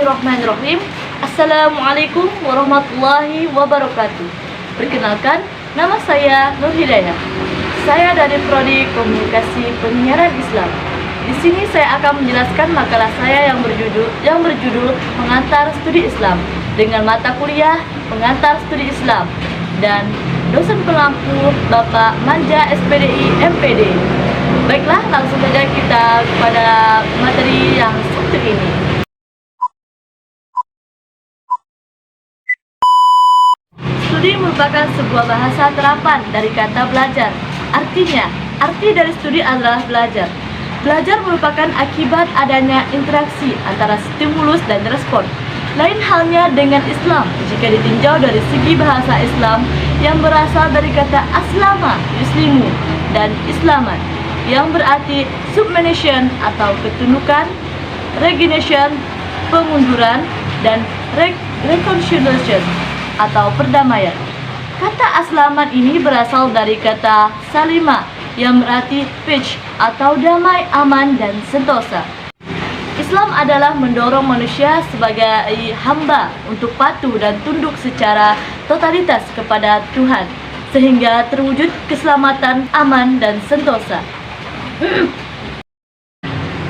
Bismillahirrahmanirrahim. Assalamualaikum warahmatullahi wabarakatuh. Perkenalkan, nama saya Nur Hidayah. Saya dari Prodi Komunikasi Penyiaran Islam. Di sini saya akan menjelaskan makalah saya yang berjudul Pengantar Studi Islam dengan mata kuliah Pengantar Studi Islam dan dosen pelampu Bapak Manja SPDI MPD. Baiklah, langsung saja kita kepada materi yang satu ini. Studi merupakan sebuah bahasa terapan dari kata belajar. Artinya, arti dari studi adalah belajar. Belajar merupakan akibat adanya interaksi antara stimulus dan respon. Lain halnya dengan Islam jika ditinjau dari segi bahasa Islam yang berasal dari kata aslama, yuslimu, dan islaman, yang berarti submission atau ketundukan, resignation, pengunduran, dan reconciliation atau perdamaian. Kata aslaman ini berasal dari kata salima yang berarti peace atau damai, aman, dan sentosa. Islam adalah mendorong manusia sebagai hamba untuk patuh dan tunduk secara totalitas kepada Tuhan sehingga terwujud keselamatan, aman, dan sentosa.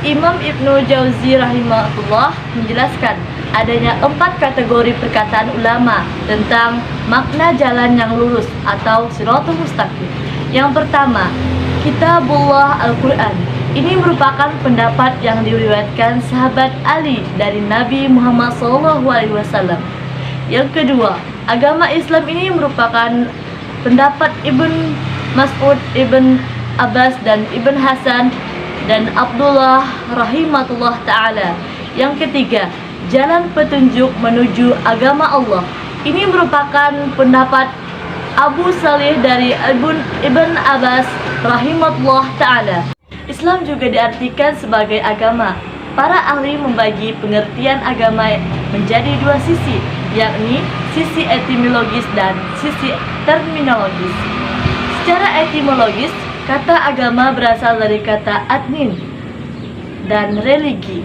Imam Ibnu Jauzi rahimahullah menjelaskan adanya 4 kategori perkataan ulama tentang makna jalan yang lurus atau siratul mustaqim. Yang pertama, Kitabullah Al-Quran. Ini merupakan pendapat yang diriwayatkan sahabat Ali dari Nabi Muhammad SAW. Yang kedua, agama Islam ini merupakan pendapat Ibn Mas'ud, Ibn Abbas, dan Ibn Hasan dan Abdullah rahimahullah ta'ala. Yang ketiga, jalan petunjuk menuju agama Allah. Ini merupakan pendapat Abu Salih dari Ibn Abbas rahimahullah ta'ala. Islam juga diartikan sebagai agama. Para ahli membagi pengertian agama menjadi 2 sisi, yakni sisi etimologis dan sisi terminologis. Secara etimologis, kata agama berasal dari kata adnin dan religi.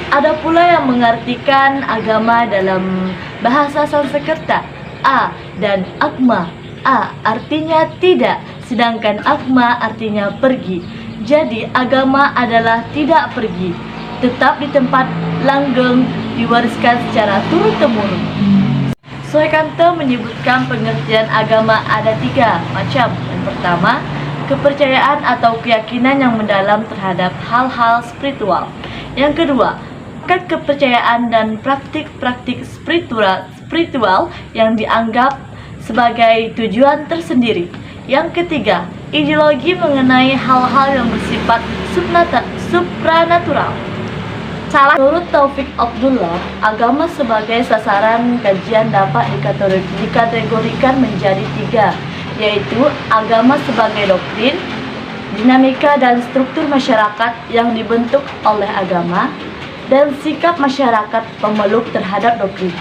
Ada pula yang mengartikan agama dalam bahasa Sanskerta, a dan agma. A artinya tidak, sedangkan agma artinya pergi. Jadi agama adalah tidak pergi, tetap di tempat langgeng, diwariskan secara turun-temurun. Soekanto menyebutkan pengertian agama ada 3 macam. Yang pertama, kepercayaan atau keyakinan yang mendalam terhadap hal-hal spiritual. Yang kedua, kepercayaan dan praktik-praktik spiritual yang dianggap sebagai tujuan tersendiri. Yang ketiga, ideologi mengenai hal-hal yang bersifat supranatural. Menurut Taufik Abdullah, agama sebagai sasaran kajian dapat dikategorikan menjadi 3, yaitu agama sebagai doktrin, dinamika dan struktur masyarakat yang dibentuk oleh agama, dan sikap masyarakat pemeluk terhadap doktrin.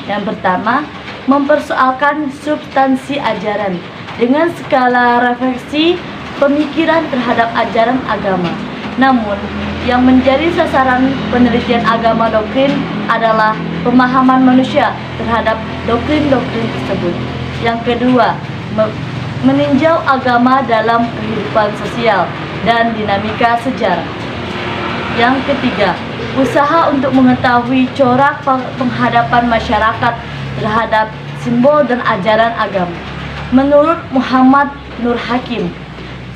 Yang pertama, mempersoalkan substansi ajaran dengan skala refleksi pemikiran terhadap ajaran agama. Namun, yang menjadi sasaran penelitian agama doktrin adalah pemahaman manusia terhadap doktrin-doktrin tersebut. Yang kedua, meninjau agama dalam kehidupan sosial dan dinamika sejarah. Yang ketiga, usaha untuk mengetahui corak penghadapan masyarakat terhadap simbol dan ajaran agama. Menurut Muhammad Nur Hakim,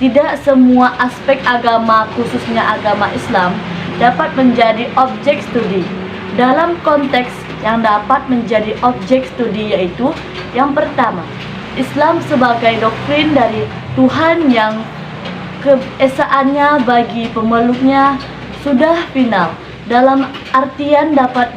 tidak semua aspek agama, khususnya agama Islam, dapat menjadi objek studi. Dalam konteks yang dapat menjadi objek studi yaitu yang pertama, Islam sebagai doktrin dari Tuhan yang keesaannya bagi pemeluknya sudah final, dalam artian dapat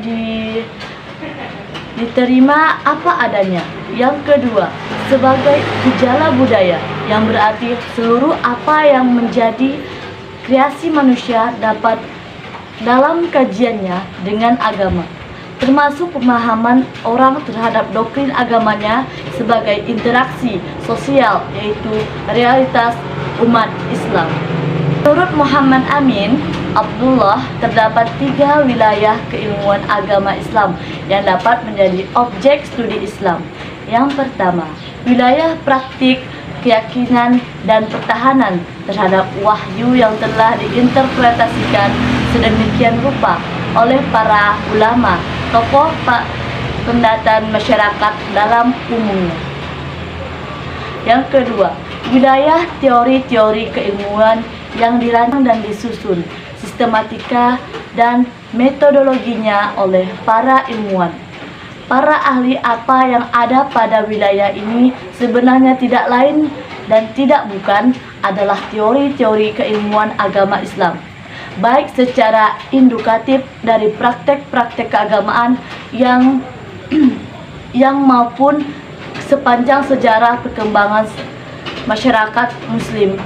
diterima apa adanya. Yang kedua, sebagai gejala budaya, yang berarti seluruh apa yang menjadi kreasi manusia dapat dalam kajiannya dengan agama, termasuk pemahaman orang terhadap doktrin agamanya sebagai interaksi sosial, yaitu realitas umat Islam. Menurut Muhammad Amin, Abdullah, terdapat 3 wilayah keilmuan agama Islam yang dapat menjadi objek studi Islam. Yang pertama, wilayah praktik keyakinan dan pertahanan terhadap wahyu yang telah diinterpretasikan sedemikian rupa oleh para ulama, tokoh pendataan masyarakat dalam umumnya. Yang kedua, wilayah teori-teori keilmuan yang dirancang dan disusun sistematika dan metodologinya oleh para ilmuwan. Para ahli apa yang ada pada wilayah ini sebenarnya tidak lain dan tidak bukan adalah teori-teori keilmuan agama Islam, baik secara indukatif dari praktek-praktek keagamaan yang maupun sepanjang sejarah perkembangan masyarakat muslim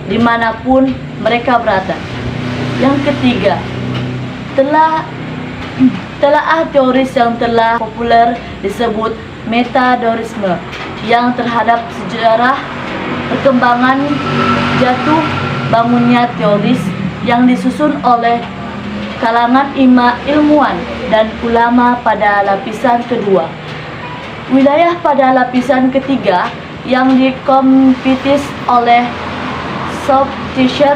dimanapun mereka berada. Yang ketiga, telaah teoris yang telah populer disebut metadorisme yang terhadap sejarah perkembangan jatuh bangunnya teoris yang disusun oleh kalangan ilmuwan dan ulama pada lapisan kedua. Wilayah pada lapisan ketiga yang dikompitis oleh Soft-T-shirt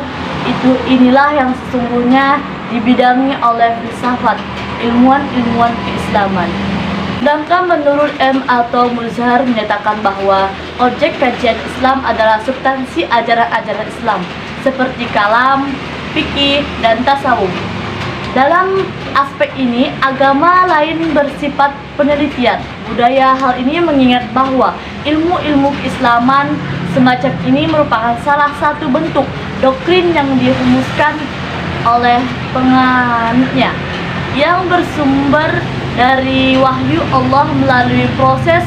inilah yang sesungguhnya dibidangi oleh filsafat ilmuwan-ilmuwan keislaman. Sedangkan menurut M. atau Muzhar menyatakan bahwa objek kajian Islam adalah substansi ajaran-ajaran Islam seperti kalam, fikih, dan tasawuf. Dalam aspek ini, agama lain bersifat penelitian budaya. Hal ini mengingat bahwa ilmu-ilmu keislaman semacam ini merupakan salah satu bentuk doktrin yang dirumuskan oleh penganutnya yang bersumber dari wahyu Allah melalui proses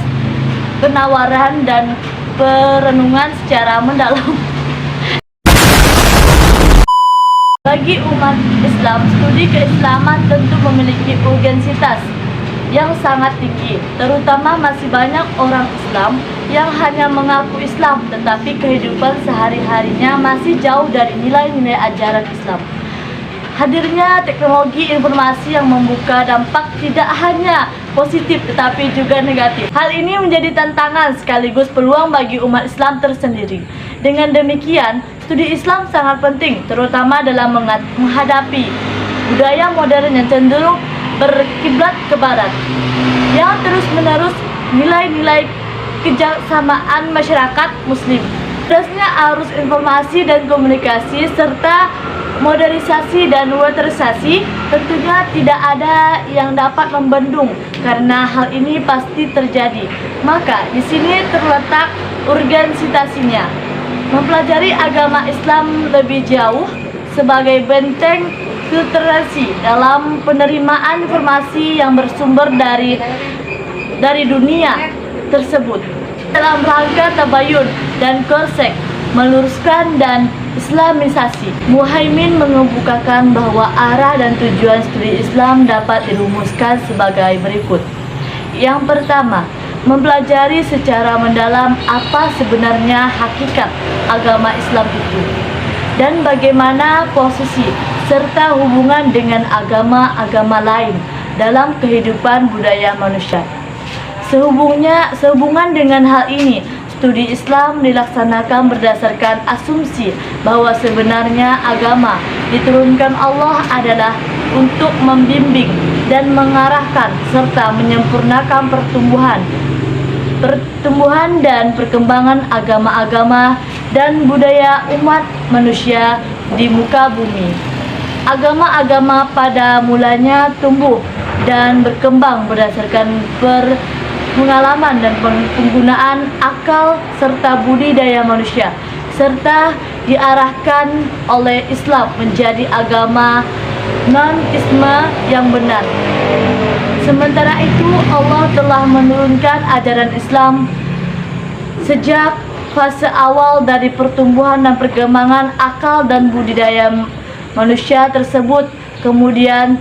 penawaran dan perenungan secara mendalam. Bagi umat Islam, studi keislaman tentu memiliki urgensitas yang sangat tinggi, terutama masih banyak orang Islam yang hanya mengaku Islam tetapi kehidupan sehari-harinya masih jauh dari nilai-nilai ajaran Islam. Hadirnya teknologi informasi yang membuka dampak tidak hanya positif tetapi juga negatif. Hal ini menjadi tantangan sekaligus peluang bagi umat Islam tersendiri. Dengan demikian, studi Islam sangat penting terutama dalam menghadapi budaya modern yang cenderung berkiblat ke barat, yang terus-menerus nilai-nilai kebersamaan masyarakat muslim. Derasnya arus informasi dan komunikasi serta modernisasi dan wetrisasi tentunya tidak ada yang dapat membendung karena hal ini pasti terjadi. Maka di sini terletak urgensitasnya. Mempelajari agama Islam lebih jauh sebagai benteng filtrasi dalam penerimaan informasi yang bersumber dari dunia tersebut dalam rangka tabayun dan konsep meluruskan dan islamisasi. Muhaimin mengemukakan bahwa arah dan tujuan studi Islam dapat dirumuskan sebagai berikut. Yang pertama, mempelajari secara mendalam apa sebenarnya hakikat agama Islam itu dan bagaimana posisi serta hubungan dengan agama-agama lain dalam kehidupan budaya manusia. Sehubungan dengan hal ini, studi Islam dilaksanakan berdasarkan asumsi bahwa sebenarnya agama diturunkan Allah adalah untuk membimbing dan mengarahkan serta menyempurnakan pertumbuhan dan perkembangan agama-agama dan budaya umat manusia di muka bumi. Agama-agama pada mulanya tumbuh dan berkembang berdasarkan pengalaman dan penggunaan akal serta budidaya manusia, serta diarahkan oleh Islam menjadi agama non-isme yang benar. Sementara itu, Allah telah menurunkan ajaran Islam sejak fase awal dari pertumbuhan dan perkembangan akal dan budidaya manusia tersebut. Kemudian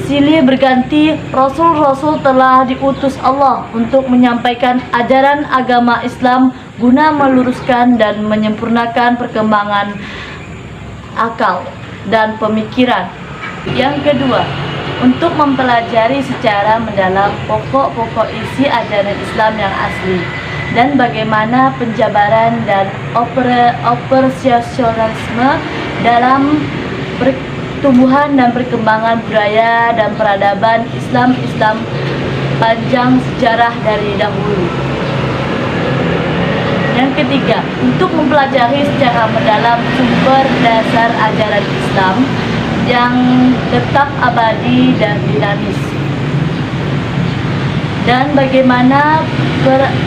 silih berganti Rasul-Rasul telah diutus Allah untuk menyampaikan ajaran agama Islam guna meluruskan dan menyempurnakan perkembangan akal dan pemikiran. Yang kedua, untuk mempelajari secara mendalam pokok-pokok isi ajaran Islam yang asli dan bagaimana penjabaran dan operasionalisme dalam pertumbuhan dan perkembangan budaya dan peradaban Islam panjang sejarah dari dahulu. Yang ketiga, untuk mempelajari secara mendalam sumber dasar ajaran Islam yang tetap abadi dan dinamis, dan bagaimana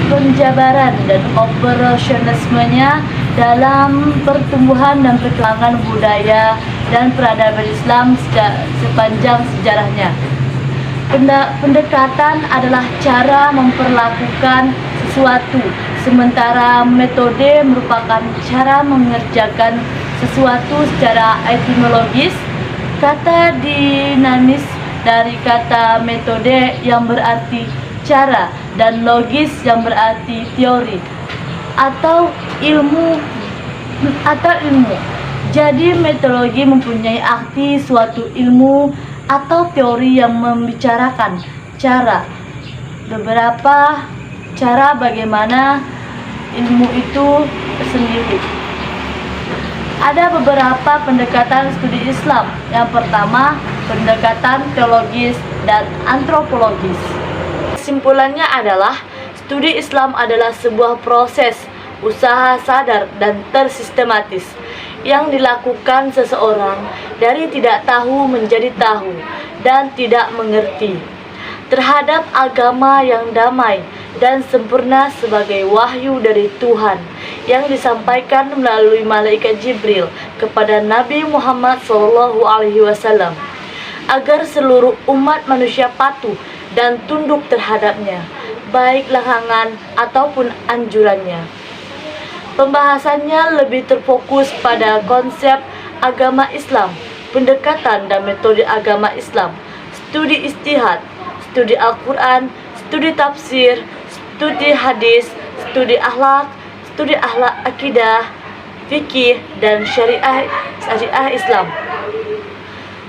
penjabaran dan operasionalismenya dalam pertumbuhan dan perkembangan budaya dan peradaban Islam sepanjang sejarahnya. Pendekatan adalah cara memperlakukan sesuatu, sementara metode merupakan cara mengerjakan sesuatu secara etimologis. Kata dinamis dari kata metode yang berarti cara dan logis yang berarti teori atau ilmu. Jadi metodologi mempunyai arti suatu ilmu atau teori yang membicarakan cara, beberapa cara bagaimana ilmu itu sendiri. Ada beberapa pendekatan studi Islam. Yang pertama, pendekatan teologis dan antropologis. Kesimpulannya adalah studi Islam adalah sebuah proses usaha sadar dan tersistematis yang dilakukan seseorang dari tidak tahu menjadi tahu dan tidak mengerti terhadap agama yang damai dan sempurna sebagai wahyu dari Tuhan yang disampaikan melalui malaikat Jibril kepada Nabi Muhammad SAW agar seluruh umat manusia patuh dan tunduk terhadapnya, baik larangan ataupun anjurannya. Pembahasannya lebih terfokus pada konsep agama Islam, pendekatan dan metode agama Islam, studi ijtihad, studi Al-Quran, studi tafsir, studi hadis, studi akhlak akidah, fikih, dan syariah Islam.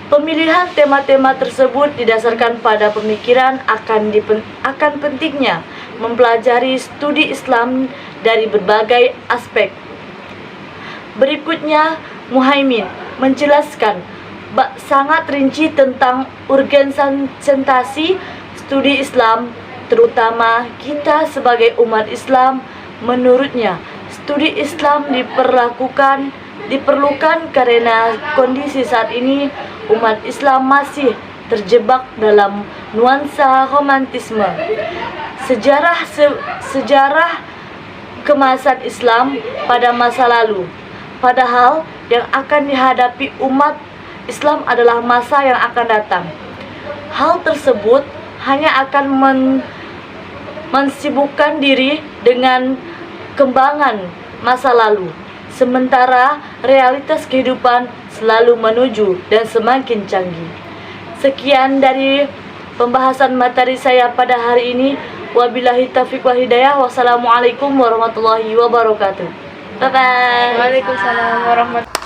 Pemilihan tema-tema tersebut didasarkan pada pemikiran akan pentingnya mempelajari studi Islam dari berbagai aspek. Berikutnya, Muhaimin menjelaskan sangat rinci tentang urgensitasasi studi Islam, terutama kita sebagai umat Islam. Menurutnya, studi Islam diperlukan karena kondisi saat ini umat Islam masih terjebak dalam nuansa romantisme sejarah kemasan Islam pada masa lalu, padahal yang akan dihadapi umat Islam adalah masa yang akan datang. Hal tersebut hanya akan mensibukkan diri dengan kembangan masa lalu, sementara realitas kehidupan selalu menuju dan semakin canggih. Sekian dari pembahasan materi saya pada hari ini. Wabillahi taufiq wal hidayah. Wassalamualaikum warahmatullahi wabarakatuh. Bye bye. Waalaikumsalam warahmatullahi wabarakatuh.